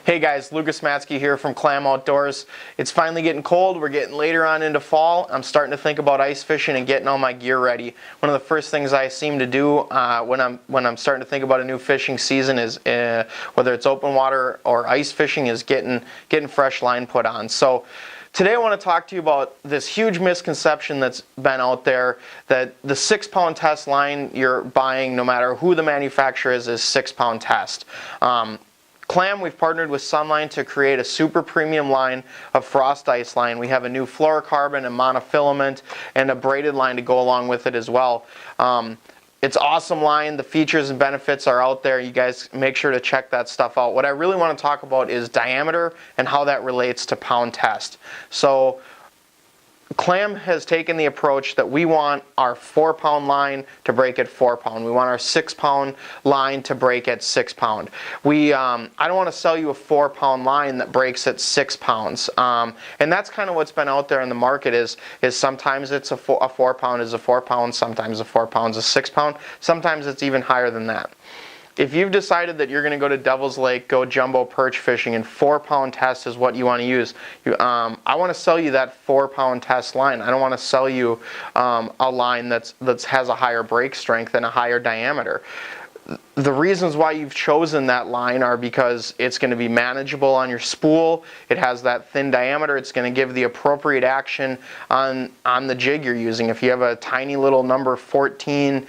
Hey guys, Lucas Matsky here from Clam Outdoors. It's finally getting cold. We're getting later on into fall. I'm starting to think about ice fishing and getting all my gear ready. One of the first things I seem to do when I'm starting to think about a new fishing season is whether it's open water or ice fishing is getting fresh line put on. So today I want to talk to you about this huge misconception that's been out there that the 6-pound test line you're buying, no matter who the manufacturer is 6-pound test. Clam, we've partnered with Sunline to create a super premium line of frost ice line. We have a new fluorocarbon and monofilament and a braided line to go along with it as well. It's awesome line. The features and benefits are out there. You guys make sure to check that stuff out. What I really want to talk about is diameter and how that relates to pound test. So Clam has taken the approach that we want our 4-pound line to break at 4-pound. We want our 6-pound line to break at 6-pound. I don't want to sell you a 4-pound line that breaks at 6 pounds. And that's kind of what's been out there in the market is sometimes it's a 4-pound is a 4-pound, sometimes a 4-pound is a 6-pound, sometimes it's even higher than that. If you've decided that you're going to go to Devil's Lake, go jumbo perch fishing, and 4-pound test is what you want to use, I want to sell you that 4-pound test line. I don't want to sell you a line that has a higher break strength and a higher diameter. The reasons why you've chosen that line are because it's going to be manageable on your spool. It has that thin diameter. It's going to give the appropriate action on the jig you're using. If you have a tiny little number 14,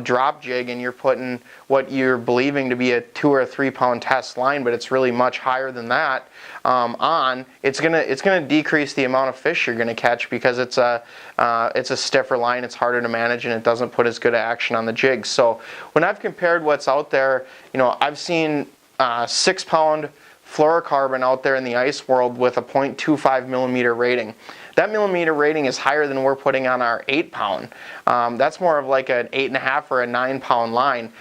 drop jig, and you're putting what you're believing to be a 2 or 3-pound test line, but it's really much higher than that it's gonna decrease the amount of fish you're gonna catch because it's a stiffer line. It's harder to manage and it doesn't put as good action on the jig. So when I've compared what's out there, I've seen 6-pound fluorocarbon out there in the ice world with a 0.25 millimeter rating. That millimeter rating is higher than we're putting on our 8-pound. That's more of like an 8.5 or a 9-pound line,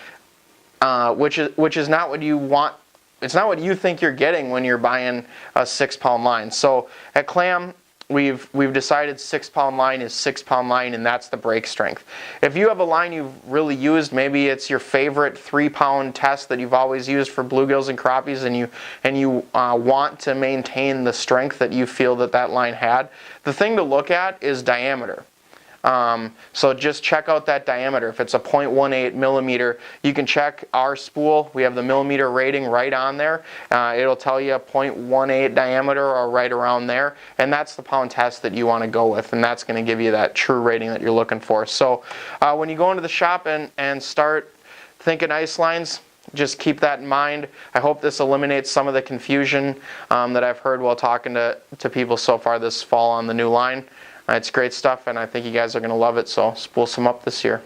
which is not what you want. It's not what you think you're getting when you're buying a 6-pound line. So at Clam, we've decided 6-pound line is 6-pound line, and that's the break strength. If you have a line you've really used, maybe it's your favorite 3-pound test that you've always used for bluegills and crappies, and you want to maintain the strength that you feel that line had, the thing to look at is diameter. So just check out that diameter. If it's a 0.18 millimeter, you can check our spool. We have the millimeter rating right on there. It'll tell you a 0.18 diameter or right around there, and that's the pound test that you want to go with, and that's going to give you that true rating that you're looking for. So when you go into the shop and start thinking ice lines, just keep that in mind. I hope this eliminates some of the confusion that I've heard while talking to people so far this fall on the new line. It's great stuff, and I think you guys are going to love it, so spool some up this year.